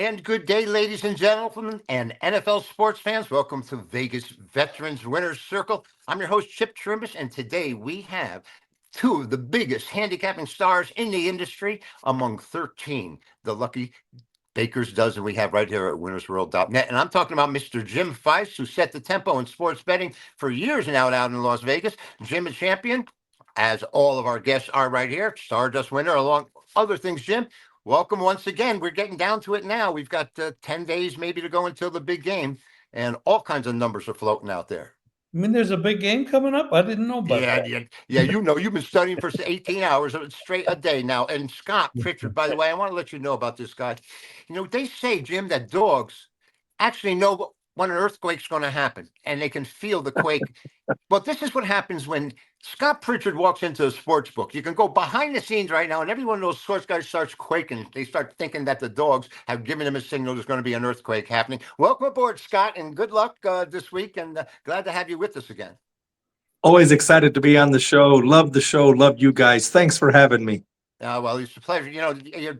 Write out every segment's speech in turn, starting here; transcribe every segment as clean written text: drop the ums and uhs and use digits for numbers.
And good day, ladies and gentlemen, and NFL sports fans. Welcome to Vegas Veterans Winners Circle. I'm your host, Chip Chirimbes, and today we have two of the biggest handicapping stars in the industry among 13, the lucky Baker's dozen we have right here at winnersworld.net. And I'm talking about Mr. Jim Feist, who set the tempo in sports betting for years now out in Las Vegas. Jim, a champion, as all of our guests are right here, Stardust winner, along other things. Jim, welcome once again. We're getting down to it now. We've got 10 days maybe to go until the big game, and all kinds of numbers are floating out there. I mean, there's a big game coming up. I didn't know about that. Yeah. You know, you've been studying for 18 hours straight a day now. And Scott Pritchard, by the way, I want to let you know about this guy. You know, they say, Jim, that dogs actually know when an earthquake's going to happen, and they can feel the quake. But this is what happens when Scott Pritchard walks into a sports book. You can go behind the scenes right now, and every one of those sports guys starts quaking. They start thinking that the dogs have given them a signal there's going to be an earthquake happening. Welcome aboard, Scott, and good luck this week, and glad to have you with us again. Always excited to be on the show. Love the show. Love you guys. Thanks for having me. Well, it's a pleasure. You know,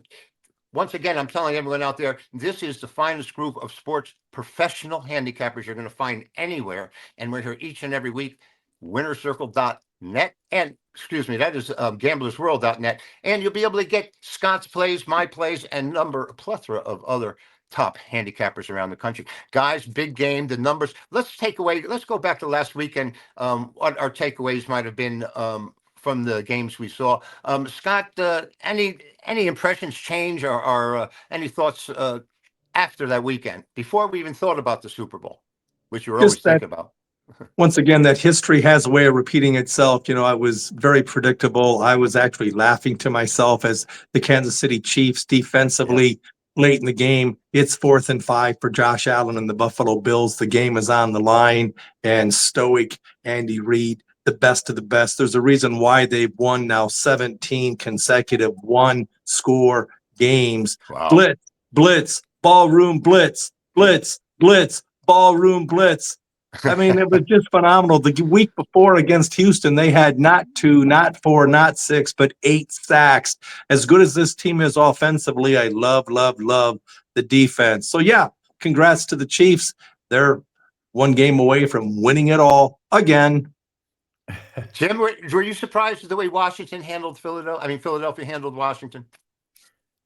once again, I'm telling everyone out there, this is the finest group of sports professional handicappers you're going to find anywhere. And we're here each and every week, winnercircle.net. And, excuse me, that is gamblersworld.net. And you'll be able to get Scott's plays, my plays, and a plethora of other top handicappers around the country. Guys, big game, the numbers. Let's go back to last weekend, what our takeaways might have been from the games we saw. Scott, any impressions change or any thoughts after that weekend, before we even thought about the Super Bowl, which you were always thinking about? Once again, that history has a way of repeating itself. You know, I was very predictable. I was actually laughing to myself as the Kansas City Chiefs defensively late in the game. It's 4th and 5 for Josh Allen and the Buffalo Bills. The game is on the line, and stoic Andy Reid, the best of the best. There's a reason why they've won now 17 consecutive one-score games. Wow. Blitz, ballroom blitz, ballroom blitz. I mean, it was just phenomenal. The week before against Houston, they had not 2, not 4, not 6, but 8 sacks. As good as this team is offensively, I love the defense. So, yeah, congrats to the Chiefs. They're one game away from winning it all again. Jim, were you surprised at the way Washington handled Philadelphia? I mean, Philadelphia handled Washington?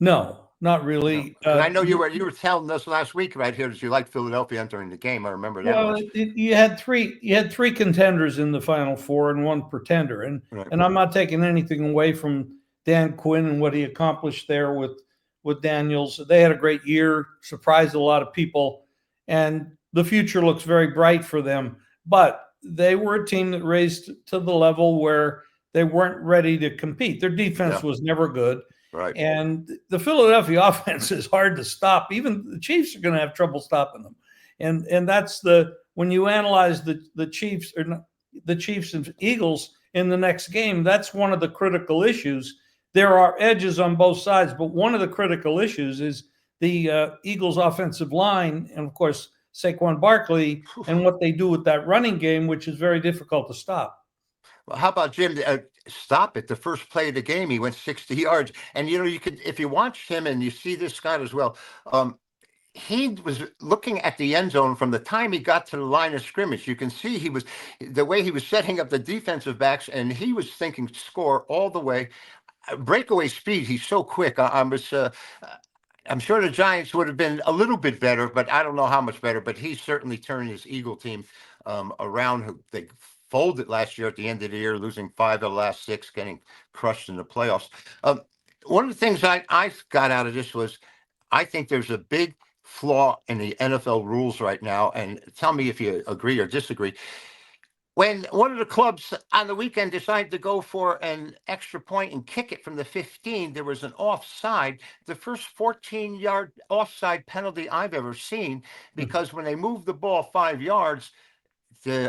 No, not really. No. I know you were telling us last week right here that you liked Philadelphia entering the game. I remember that. Well, you had three contenders in the Final Four and one pretender, and I'm not taking anything away from Dan Quinn and what he accomplished there with Daniels. They had a great year, surprised a lot of people, and the future looks very bright for them. But they were a team that raised to the level where they weren't ready to compete. Their defense was never good. Right. And the Philadelphia offense is hard to stop. Even the Chiefs are going to have trouble stopping them. And that's when you analyze the Chiefs and Eagles in the next game, that's one of the critical issues. There are edges on both sides, but one of the critical issues is the Eagles offensive line, and of course Saquon Barkley, and what they do with that running game, which is very difficult to stop. Well, how about Jim? Stop it. The first play of the game, he went 60 yards. And, you know, you could, if you watch him and you see this, Scott, as well, he was looking at the end zone from the time he got to the line of scrimmage. You can see the way he was setting up the defensive backs, and he was thinking score all the way. Breakaway speed, he's so quick. I'm sure the Giants would have been a little bit better, but I don't know how much better. But he certainly turned his Eagle team around. They folded last year at the end of the year, losing 5 of the last 6, getting crushed in the playoffs. One of the things I got out of this was I think there's a big flaw in the NFL rules right now, and tell me if you agree or disagree. When one of the clubs on the weekend decided to go for an extra point and kick it from the 15, there was an offside, the first 14-yard offside penalty I've ever seen, because when they moved the ball 5 yards,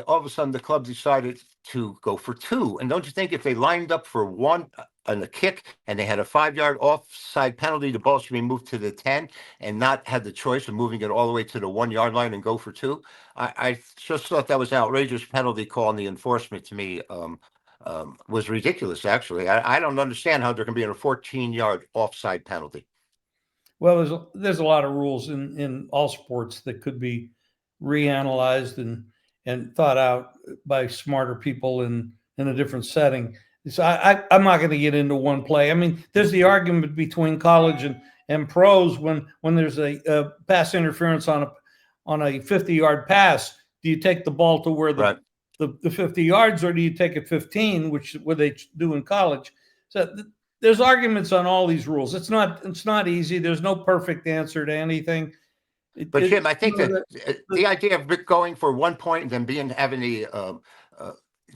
all of a sudden the club decided to go for 2. And don't you think if they lined up for 1 on the kick and they had a 5-yard offside penalty, the ball should be moved to the 10 and not have the choice of moving it all the way to the 1-yard line and go for 2? I just thought that was an outrageous penalty call, and the enforcement to me was ridiculous, actually. I don't understand how there can be a 14-yard offside penalty. Well, there's a lot of rules in all sports that could be reanalyzed and thought out by smarter people in a different setting. So I'm not going to get into one play. I mean, there's the argument between college and pros when there's a pass interference on a 50-yard pass. Do you take the ball to where Right. the 50 yards, or do you take it 15, which what they do in college? So there's arguments on all these rules. It's not easy. There's no perfect answer to anything. But Jim, I think that the idea of going for 1 point and then having the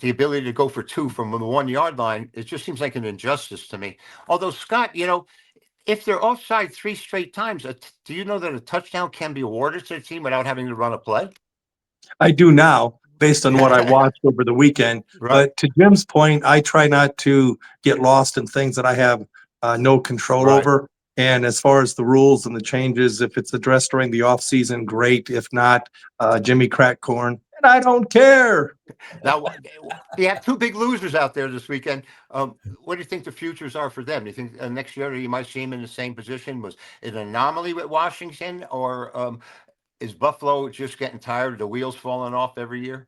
ability to go for 2 from the 1 yard line, it just seems like an injustice to me. Although, Scott, if they're offside 3 straight times, do you know that a touchdown can be awarded to the team without having to run a play? I do now, based on what I watched over the weekend. Right. But to Jim's point, I try not to get lost in things that I have no control Right. over. And as far as the rules and the changes, if it's addressed during the off season, great. If not, Jimmy crack corn, and I don't care. Now, you have 2 big losers out there this weekend. What do you think the futures are for them? Do you think next year you might see them in the same position? Was it an anomaly with Washington, or is Buffalo just getting tired of the wheels falling off every year?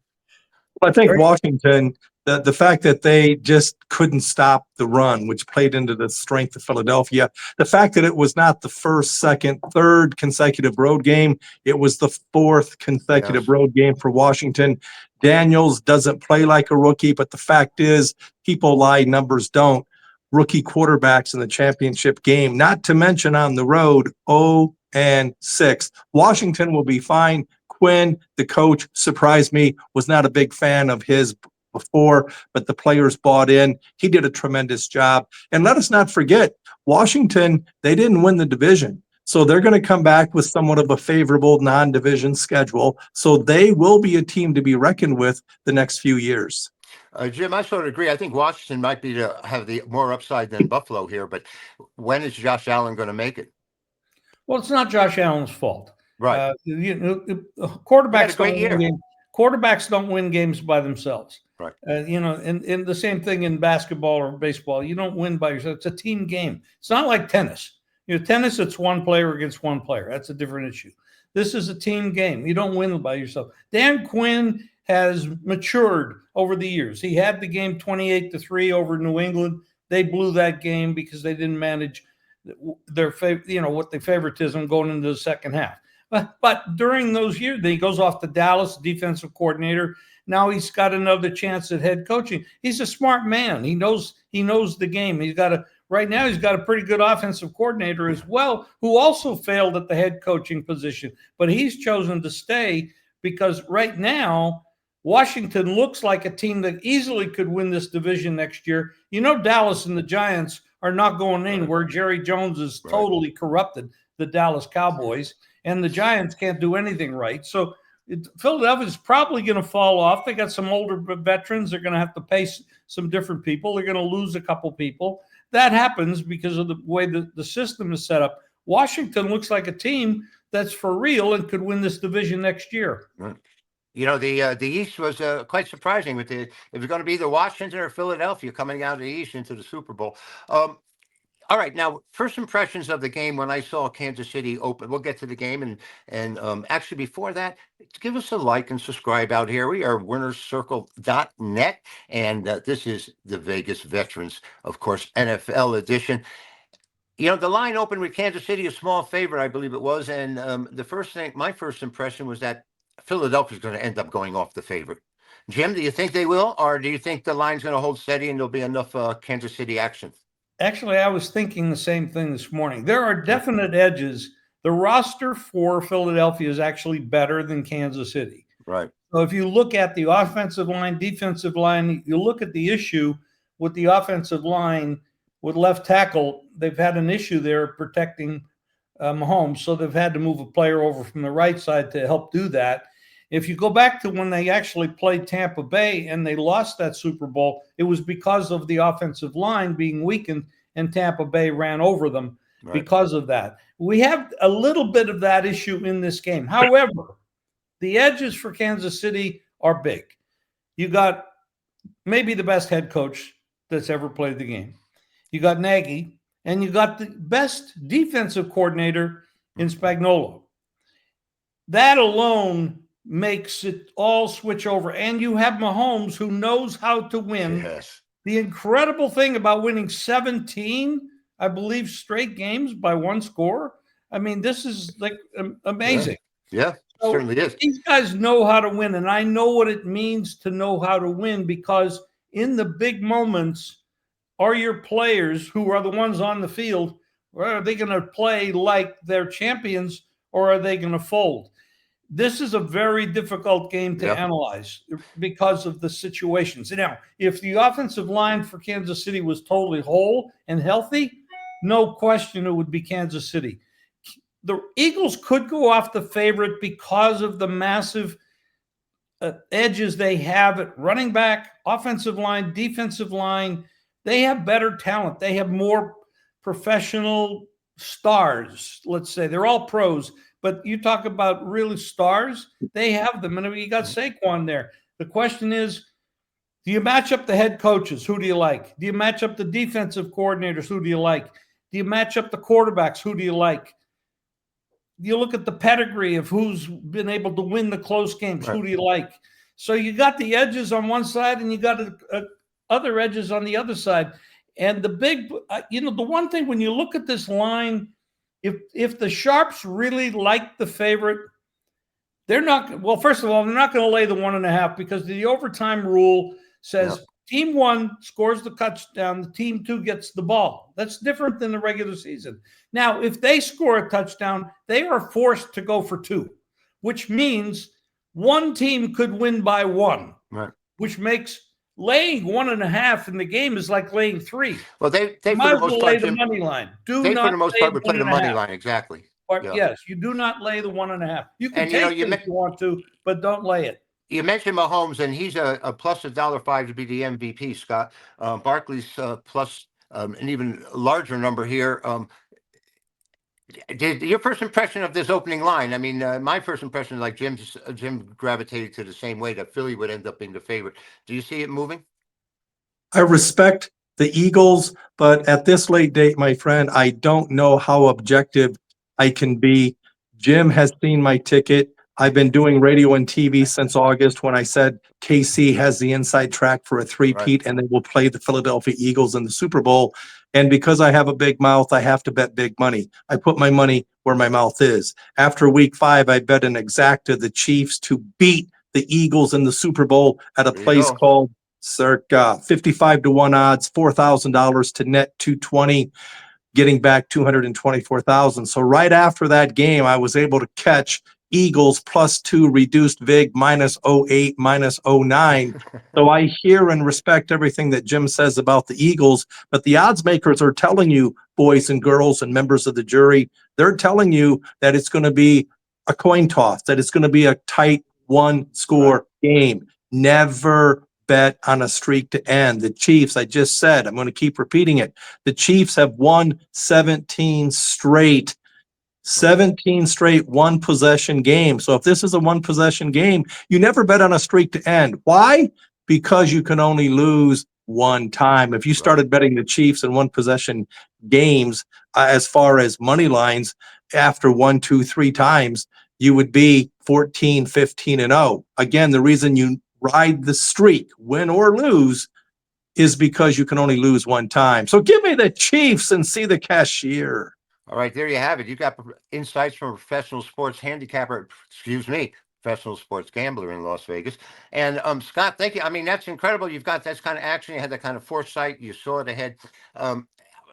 Well, I think Washington, the fact that they just couldn't stop the run, which played into the strength of Philadelphia, the fact that it was not the first, second, third consecutive road game, it was the 4th consecutive road game for Washington. Daniels doesn't play like a rookie, but the fact is, people lie, numbers don't. Rookie quarterbacks in the championship game, not to mention on the road, 0-6. Washington will be fine. Quinn, the coach, surprised me, was not a big fan of his before, but the players bought in. He did a tremendous job. And let us not forget, Washington, they didn't win the division. So they're going to come back with somewhat of a favorable non-division schedule. So they will be a team to be reckoned with the next few years. Jim, I sort of agree. I think Washington might be to have the more upside than Buffalo here, but when is Josh Allen going to make it? Well, it's not Josh Allen's fault. Right. Quarterbacks don't win games by themselves. Right. And the same thing in basketball or baseball. You don't win by yourself. It's a team game. It's not like tennis. Tennis, it's one player against one player. That's a different issue. This is a team game. You don't win by yourself. Dan Quinn has matured over the years. He had the game 28-3 over New England. They blew that game because they didn't manage their favoritism going into the second half. But during those years, then he goes off to Dallas, defensive coordinator. Now he's got another chance at head coaching. He's a smart man. He knows the game. Right now he's got a pretty good offensive coordinator as well, who also failed at the head coaching position. But he's chosen to stay because right now Washington looks like a team that easily could win this division next year. Dallas and the Giants are not going anywhere. Jerry Jones has totally corrupted the Dallas Cowboys, and the Giants can't do anything right. So Philadelphia is probably going to fall off. They got some older veterans. They're going to have to pay some different people. They're going to lose a couple people. That happens because of the way the system is set up. Washington looks like a team that's for real and could win this division next year. The East was quite surprising with it was going to be either Washington or Philadelphia coming out of the East into the Super Bowl. All right, now first impressions of the game when I saw Kansas City open. We'll get to the game and actually before that, give us a like and subscribe out here. We are winnerscircle.net, and this is the Vegas Veterans, of course, NFL edition. The line opened with Kansas City, a small favorite, I believe it was, and my first impression was that Philadelphia is going to end up going off the favorite. Jim, do you think they will, or do you think the line's going to hold steady and there'll be enough Kansas City action? Actually, I was thinking the same thing this morning. There are definite edges. The roster for Philadelphia is actually better than Kansas City. Right. So if you look at the offensive line, defensive line, you look at the issue with the offensive line with left tackle, they've had an issue there protecting Mahomes. So they've had to move a player over from the right side to help do that. If you go back to when they actually played Tampa Bay and they lost that Super Bowl, it was because of the offensive line being weakened and Tampa Bay ran over them because of that. We have a little bit of that issue in this game. However, the edges for Kansas City are big. You got maybe the best head coach that's ever played the game. You got Nagy, and you got the best defensive coordinator in Spagnuolo. That alone makes it all switch over. And you have Mahomes, who knows how to win. Yes. The incredible thing about winning 17, I believe, straight games by one score. I mean, this is like amazing. Yeah, So certainly is. these guys know how to win, and I know what it means to know how to win, because in the big moments, are your players, who are the ones on the field, are they going to play like they're champions, or are they going to fold? This is a very difficult game to analyze because of the situations. Now, if the offensive line for Kansas City was totally whole and healthy, no question it would be Kansas City. The Eagles could go off the favorite because of the massive edges they have at running back, offensive line, defensive line. They have better talent. They have more professional stars, let's say. They're all pros. But you talk about really stars, they have them. And you got Saquon there. The question is, do you match up the head coaches? Who do you like? Do you match up the defensive coordinators? Who do you like? Do you match up the quarterbacks? Who do you like? You look at the pedigree of who's been able to win the close games. Right. Who do you like? So you got the edges on one side, and you got other edges on the other side. And the big, the one thing when you look at this line, if the Sharps really like the favorite, they're not. Well, first of all, they're not going to lay the 1.5, because the overtime rule says team 1 scores the touchdown, the team 2 gets the ball. That's different than the regular season. Now, if they score a touchdown, they are forced to go for 2, which means one team could win by 1, right? Which makes laying 1.5 in the game is like laying 3. Well, they for the most part, lay the money line. They for the most part would play the money line, exactly. But yes, you do not lay the 1.5. You can take it if you want to, but don't lay it. You mentioned Mahomes, and he's a plus $1.05 to be the MVP, Scott. Barkley's plus an even larger number here. Your first impression of this opening line? I mean, my first impression, like Jim gravitated to the same way, that Philly would end up being the favorite. Do you see it moving? I respect the Eagles, but at this late date, my friend, I don't know how objective I can be. Jim has seen my ticket. I've been doing radio and TV since August, when I said KC has the inside track for a three-peat, and they will play the Philadelphia Eagles in the Super Bowl. And because I have a big mouth, I have to bet big money. I put my money where my mouth is. After week 5, I bet an exacta the Chiefs to beat the Eagles in the Super Bowl at a place called circa 55 to 1 odds, $4,000 to net 220, getting back 224,000. So right after that game, I was able to catch Eagles +2, reduced VIG -0.8, -0.9. So I hear and respect everything that Jim says about the Eagles, but the odds makers are telling you, boys and girls and members of the jury, they're telling you that it's going to be a coin toss, that it's going to be a tight 1-score game. Never bet on a streak to end. The Chiefs, I just said, I'm going to keep repeating it. The Chiefs have won 17 straight 1-possession game. So if this is a 1-possession game, you never bet on a streak to end. Why? Because you can only lose one time. If you started betting the Chiefs in 1-possession games, as far as money lines, after 1, 2, 3 times, you would be 14, 15-0. Again, the reason you ride the streak, win or lose, is because you can only lose one time. So give me the Chiefs and see the cashier. All right, there you have it. You got insights from a professional sports handicapper, professional sports gambler in Las Vegas. And Scott, thank you. I mean, that's incredible. You've got that kind of action. You had that kind of foresight. You saw it ahead.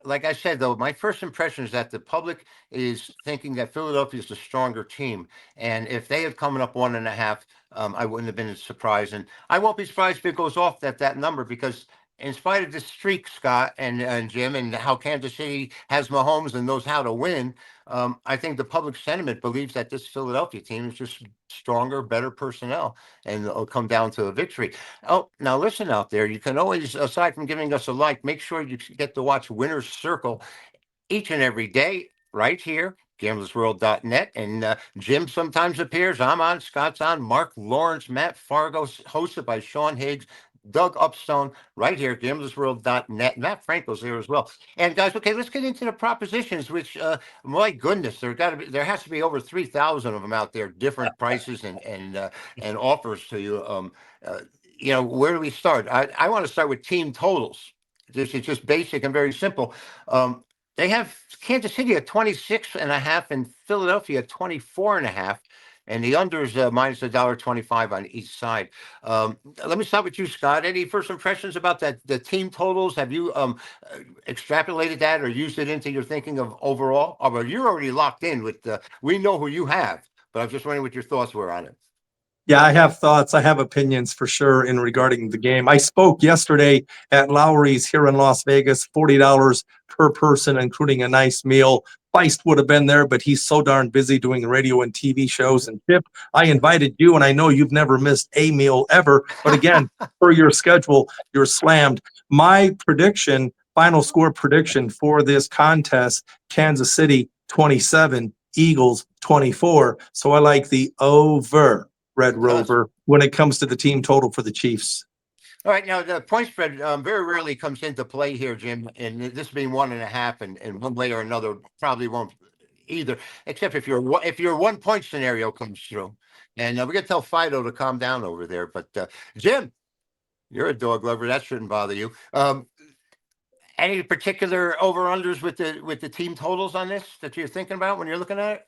Like I said, though, my first impression is that the public is thinking that Philadelphia is the stronger team. And if they had come up 1.5, I wouldn't have been surprised. And I won't be surprised if it goes off that number, because in spite of the streak, Scott and Jim, and how Kansas City has Mahomes and knows how to win, I think the public sentiment believes that this Philadelphia team is just stronger, better personnel, and it'll come down to a victory. Oh, now listen out there. You can always, aside from giving us a like, make sure you get to watch Winner's Circle each and every day right here, gamblersworld.net. And Jim sometimes appears. I'm on, Scott's on, Mark Lawrence, Matt Fargo, hosted by Sean Higgs. Doug Upstone right here, gamblersworld.net. Matt Franco's there as well. And guys, okay, let's get into the propositions, which, my goodness, there has to be over 3,000 of them out there, different prices and offers to you. Where do we start? I want to start with team totals. It's just basic and very simple. They have Kansas City at 26.5 and Philadelphia at 24.5. And the unders minus $1.25 on each side. Let me start with you, Scott. Any first impressions about the team totals? Have you extrapolated that or used it into your thinking of overall? Oh, well, you're already locked in with we know who you have, but I'm just wondering what your thoughts were on it. Yeah, I have thoughts. I have opinions for sure in regarding the game. I spoke yesterday at Lowry's here in Las Vegas, $40 per person, including a nice meal. Feist would have been there, but he's so darn busy doing radio and TV shows. And Chip, I invited you, and I know you've never missed a meal ever. But again, per your schedule, you're slammed. My prediction, final score prediction for this contest, Kansas City 27, Eagles 24. So I like the over. Red Rover when it comes to the team total for the Chiefs. All right, now the point spread very rarely comes into play here, Jim, and this being 1.5, and one way or another probably won't either, except if your 1 point scenario comes through. And we're gonna tell Fido to calm down over there. But Jim, you're a dog lover, that shouldn't bother you. Any particular over-unders with the team totals on this that you're thinking about when you're looking at it?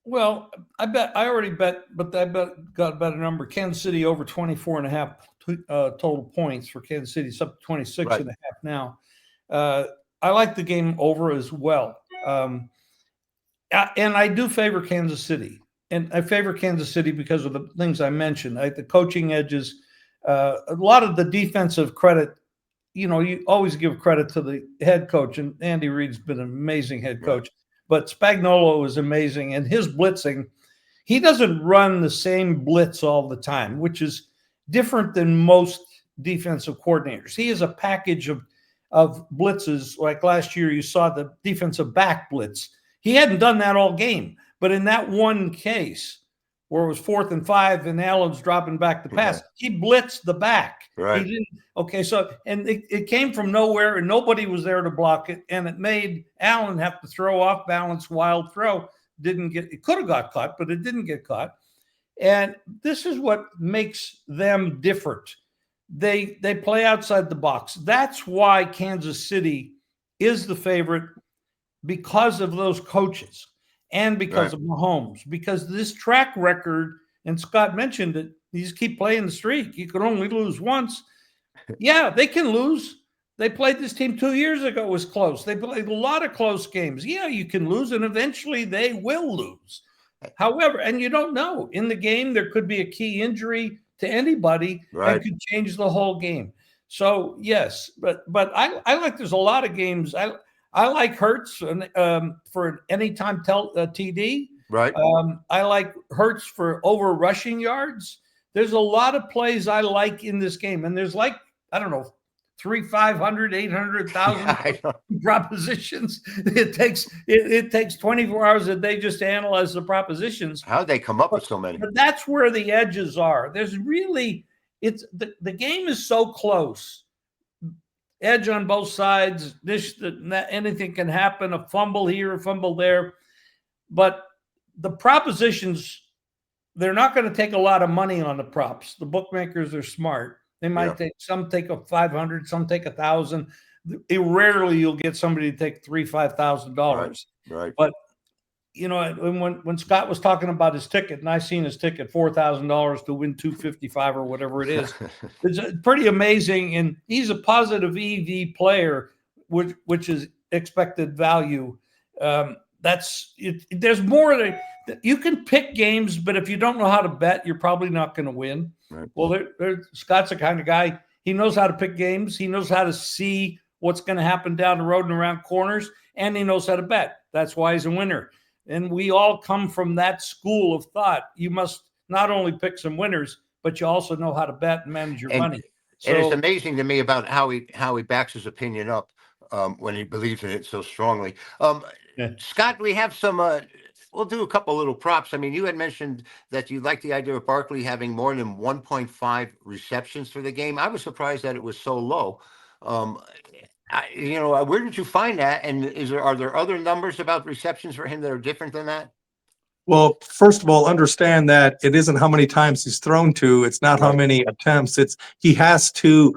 Well, I already bet, but I got a better number. Kansas City over 24.5 total points for Kansas City. It's up to 26.5 now. I like the game over as well. And I do favor Kansas City. And I favor Kansas City because of the things I mentioned. The coaching edges, a lot of the defensive credit, you always give credit to the head coach. And Andy Reid's been an amazing head coach. But Spagnuolo is amazing, and his blitzing, he doesn't run the same blitz all the time, which is different than most defensive coordinators. He is a package of blitzes. Like last year, you saw the defensive back blitz. He hadn't done that all game, but in that one case where it was 4th and 5 and Allen's dropping back the pass, he blitzed the back. Right. He didn't. Okay, so and it came from nowhere and nobody was there to block it, and it made Allen have to throw off balance, wild throw. It could have got caught, but it didn't get caught. And this is what makes them different. They play outside the box. That's why Kansas City is the favorite, because of those coaches and because of Mahomes, because this track record, and Scott mentioned it, you just keep playing the streak. You could only lose once. Yeah, they can lose. They played this team 2 years ago. It was close. They played a lot of close games. Yeah, you can lose, and eventually they will lose. However, and you don't know. In the game, there could be a key injury to anybody that could change the whole game. So, yes, but I like there's a lot of games. I like Hurts for an anytime TD. Right. I like Hurts for over rushing yards. There's a lot of plays I like in this game. And there's 500, 800,000 propositions. It takes 24 hours a day just to analyze the propositions. How'd they come up with so many? But that's where the edges are. There's really, the game is so close. Edge on both sides. Anything can happen. A fumble here, a fumble there. But the propositions, they're not going to take a lot of money on the props. The bookmakers are smart. They might take a 500, some take 1,000. Rarely you'll get somebody to take $3,000-$5,000. Right. But when Scott was talking about his ticket, and I seen his ticket, $4,000 to win $255 or whatever it is, it's pretty amazing. And he's a positive EV player, which is expected value. That's it. There's more. You can pick games, but if you don't know how to bet, you're probably not going to win. Right. Well, Scott's the kind of guy, he knows how to pick games. He knows how to see what's going to happen down the road and around corners, and he knows how to bet. That's why he's a winner. And we all come from that school of thought. You must not only pick some winners, but you also know how to bet and manage your money. And it's amazing to me about how he backs his opinion up when he believes in it so strongly. Scott, we have some we'll do a couple little props. I mean, you had mentioned that you like the idea of Barkley having more than 1.5 receptions for the game. I was surprised that it was so low. Um, where did you find that? And are there other numbers about receptions for him that are different than that? Well, first of all, understand that it isn't how many times he's thrown to. It's not how Right. many attempts. It's he has to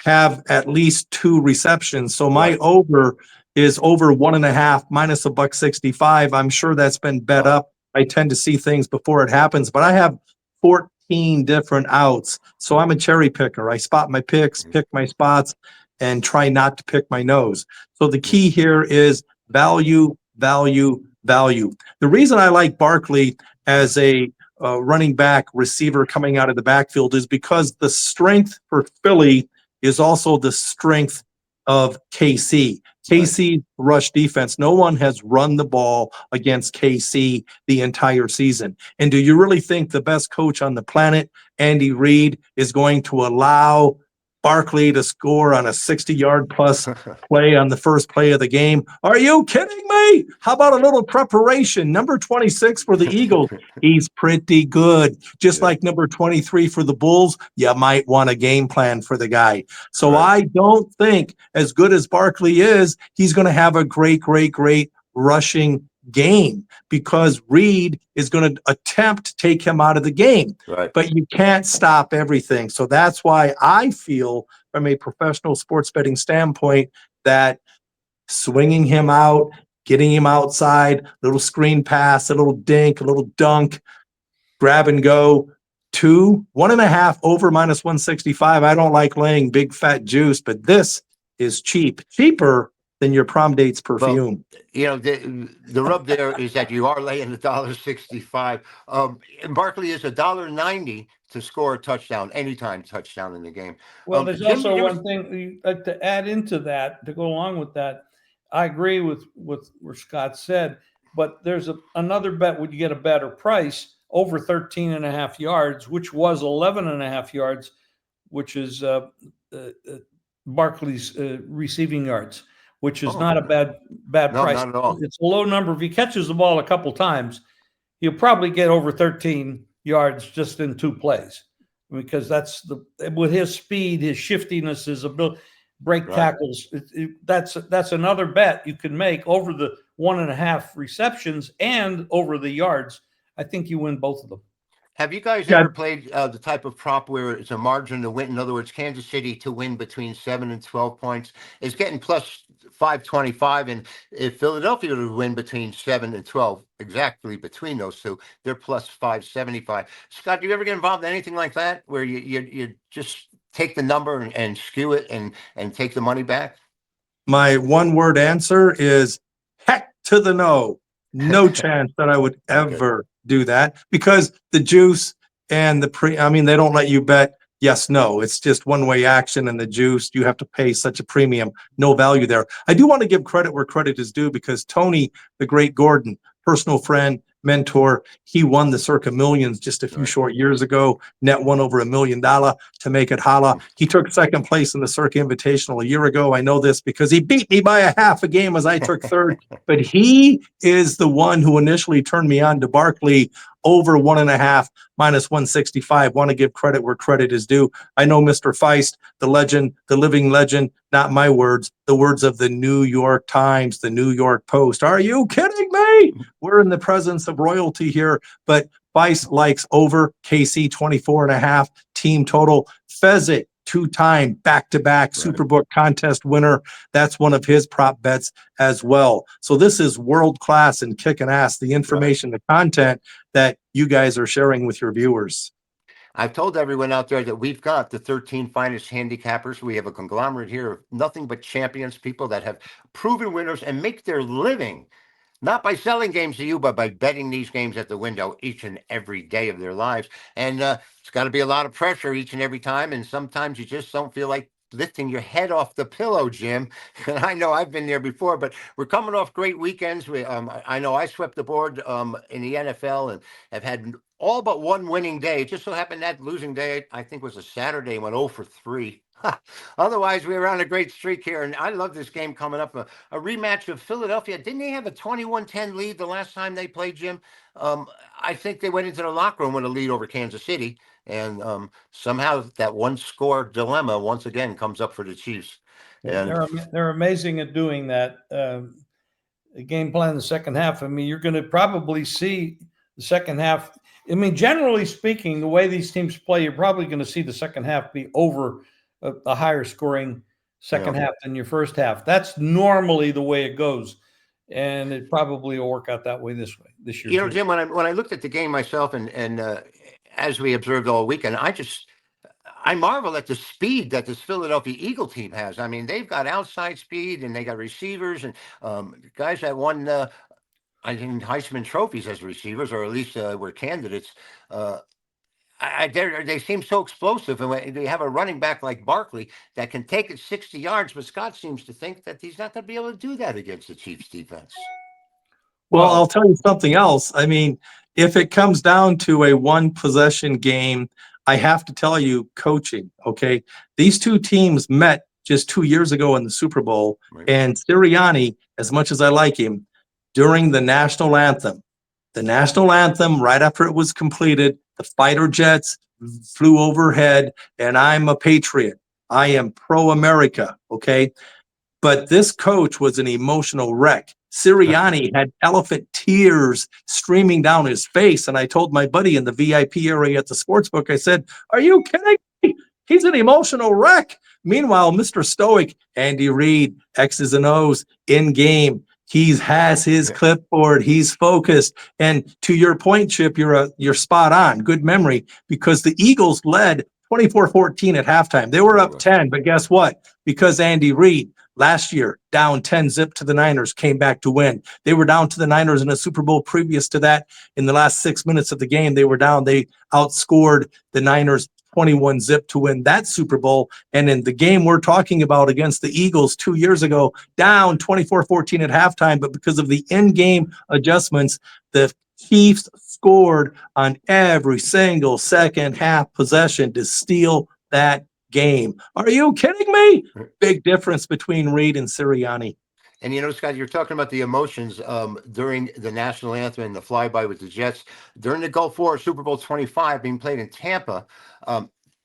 have at least 2 receptions. So my Right. over is over 1.5 minus $1.65. I'm sure that's been bet Wow. up. I tend to see things before it happens, but I have 14 different outs. So I'm a cherry picker. I spot my picks, pick my spots, and try not to pick my nose. So the key here is value, value, value. The reason I like Barkley as a running back receiver coming out of the backfield is because the strength for Philly is also the strength of KC. KC rush defense. No one has run the ball against KC the entire season. And do you really think the best coach on the planet, Andy Reid, is going to allow Barkley to score on a 60-yard plus play on the first play of the game? Are you kidding me? How about a little preparation? Number 26 for the Eagles. He's pretty good. Just like number 23 for the Bulls, you might want a game plan for the guy. So I don't think, as good as Barkley is, he's going to have a great, great, great rushing game because Reed is going to attempt to take him out of the game. Right. But you can't stop everything. So that's why I feel, from a professional sports betting standpoint, that swinging him out, getting him outside, little screen pass, a little dink, a little dunk, grab and go, 1.5 over minus 165. I don't like laying big fat juice, but this is cheaper than your prom date's perfume. Well, the rub there is that you are laying $1.65. And Barkley is $1.90 to score a touchdown, anytime touchdown in the game. Well, there's Jim, also one thing to add into that, to go along with that. I agree with what Scott said, but there's another bet. Would you get a better price over 13.5 yards, which was 11.5 yards, which is Barkley's receiving yards, which is not a bad No, price. not at all. It's a low number. If he catches the ball a couple times, he'll probably get over 13 yards just in 2 plays, because that's with his speed, his shiftiness, his ability break tackles. That's another bet you can make over the 1.5 receptions and over the yards. I think you win both of them. Have you guys ever played the type of prop where it's a margin to win? In other words, Kansas City to win between 7 and 12 points is getting plus 525. And if Philadelphia to win between 7 and 12, exactly between those two, they're plus 575. Scott, do you ever get involved in anything like that where you just take the number and skew it and take the money back? My one-word answer is heck to the no. No chance that I would ever do that, because the juice and they don't let you bet yes, no. It's just one-way action, and the juice, you have to pay such a premium. No value there. I do want to give credit where credit is due, because Tony, the great Gordon, personal friend, mentor, he won the Circa Millions just a few short years ago. Net won over $1 million to make it holla. He took second place in the Circa Invitational a year ago. I know this because he beat me by a half a game as I took third. But he is the one who initially turned me on to Barkley over 1.5 minus 165. Want to give credit where credit is due. I know Mr. Feist, the legend, the living legend, not my words, the words of the New York Times, the New York Post. Are you kidding me? We're in the presence of royalty here, but Feist likes over. KC 24.5 team total. Fezzik, 2-time back-to-back Superbook contest winner. That's one of his prop bets as well. So this is world-class and kicking ass, the information, the content that you guys are sharing with your viewers. I've told everyone out there that we've got the 13 finest handicappers. We have a conglomerate here of nothing but champions, people that have proven winners and make their living, not by selling games to you, but by betting these games at the window each and every day of their lives. And it's got to be a lot of pressure each and every time. And sometimes you just don't feel like lifting your head off the pillow, Jim. And I know I've been there before, but we're coming off great weekends. I know I swept the board in the NFL and have had all but one winning day. It just so happened that losing day, I think, was a Saturday, went 0 for 3. Otherwise, we were on a great streak here, and I love this game coming up. A rematch of Philadelphia. Didn't they have a 21-10 lead the last time they played, Jim? I think they went into the locker room with a lead over Kansas City, and somehow that one-score dilemma once again comes up for the Chiefs. And They're amazing at doing that. The game plan in the second half. I mean, you're going to probably see the second half. I mean, generally speaking, the way these teams play, you're probably going to see the second half be over a higher scoring second half than your first half. That's normally the way it goes, and it probably will work out that way this year. You know, Jim, when I looked at the game myself, and as we observed all weekend, I marvel at the speed that this Philadelphia Eagle team has. I mean, they've got outside speed, and they got receivers, and guys that won, I think, Heisman trophies as receivers, or at least were candidates. They seem so explosive, and when they have a running back like Barkley that can take it 60 yards, but Scott seems to think that he's not going to be able to do that against the Chiefs defense. Well, I'll tell you something else. I mean, if it comes down to a one possession game, I have to tell you, coaching, okay? These two teams met just 2 years ago in the Super Bowl, and Sirianni, as much as I like him, during the national anthem, right after it was completed, the fighter jets flew overhead, and I'm a patriot. I am pro-America, okay? But this coach was an emotional wreck. Sirianni had elephant tears streaming down his face. And I told my buddy in the VIP area at the sportsbook, I said, "Are you kidding me? He's an emotional wreck." Meanwhile, Mr. Stoic, Andy Reid, X's and O's in game. He has his clipboard. He's focused. And to your point, Chip, you're spot on. Good memory, because the Eagles led 24-14 at halftime. They were up 10, but guess what? Because Andy Reid last year down 10 zip to the Niners, came back to win. They were down to the Niners in a Super Bowl previous to that. In the last 6 minutes of the game, they were down. They outscored the Niners 21 zip to win that Super Bowl. And in the game we're talking about against the Eagles 2 years ago, down 24-14 at halftime, but because of the in-game adjustments, the Chiefs scored on every single second half possession to steal that game. Are you kidding me? Big difference between Reid and Sirianni. And you know, Scott, you're talking about the emotions during the national anthem and the flyby with the Jets during the Gulf War, Super Bowl 25 being played in Tampa.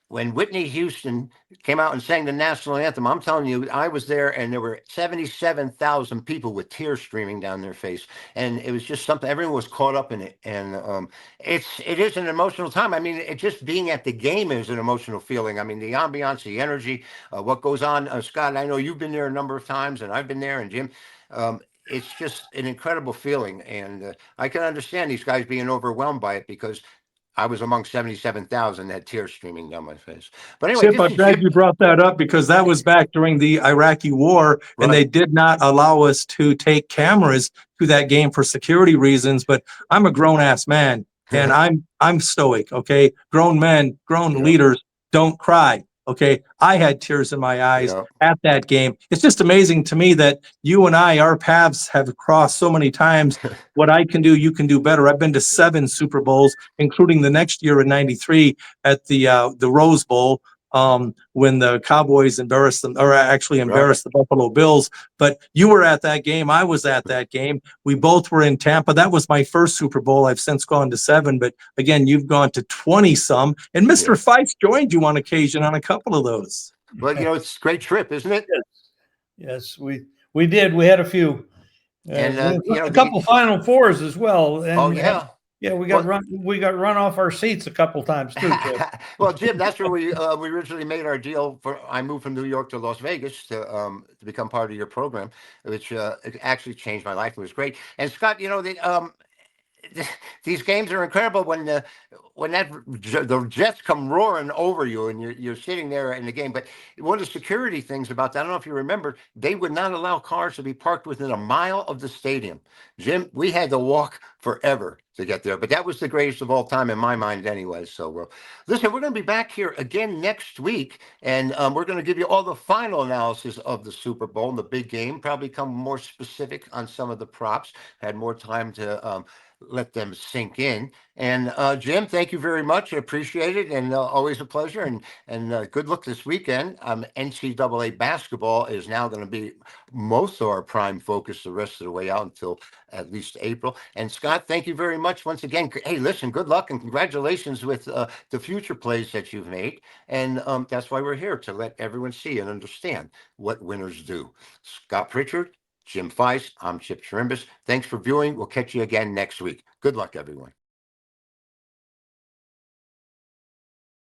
When Whitney Houston came out and sang the national anthem, I'm telling you, I was there, and there were 77,000 people with tears streaming down their face, and it was just something. Everyone was caught up in it, and it is an emotional time. I mean, it just being at the game is an emotional feeling. I mean, the ambiance, the energy, what goes on. Scott, I know you've been there a number of times, and I've been there, and Jim. It's just an incredible feeling, and I can understand these guys being overwhelmed by it, because I was among 77,000 that had tears streaming down my face. But anyway, Chip, I'm glad you brought that up, because that was back during the Iraqi war, and they did not allow us to take cameras to that game for security reasons. But I'm a grown ass man, and I'm stoic. Okay, grown men, grown leaders don't cry. Okay, I had tears in my eyes at that game. It's just amazing to me that you and I, our paths have crossed so many times. What I can do, you can do better. I've been to 7 Super Bowls, including the next year in '93 at the Rose Bowl, when the Cowboys embarrassed them, or actually embarrassed the Buffalo Bills. But you were at that game. I was at that game. We both were in Tampa. That was my first Super Bowl. I've since gone to 7, but again, you've gone to 20 some. And Mr. Feist joined you on occasion on a couple of those. Well, you know, it's a great trip, isn't it? Yes, we did. We had a few. And you know, a couple Final Fours as well. And, yeah, we got run off our seats a couple times too. Well, Jim, that's where we originally made our deal. I moved from New York to Las Vegas to become part of your program, which it actually changed my life. It was great. And Scott, you know, these games are incredible when the Jets come roaring over you, and you're sitting there in the game. But one of the security things about that, I don't know if you remember, they would not allow cars to be parked within a mile of the stadium. Jim, we had to walk forever to get there, but that was the greatest of all time in my mind anyway. So listen, we're going to be back here again next week, and we're going to give you all the final analysis of the Super Bowl and the big game, probably come more specific on some of the props, had more time to let them sink in. And Jim, thank you very much. I appreciate it, and always a pleasure. And good luck this weekend. NCAA basketball is now going to be most of our prime focus the rest of the way out until at least April. And Scott, thank you very much once again. Hey, listen, good luck and congratulations with the future plays that you've made. And that's why we're here, to let everyone see and understand what winners do. Scott Pritchard, Jim Feist, I'm Chip Chirimbes. Thanks for viewing. We'll catch you again next week. Good luck, everyone.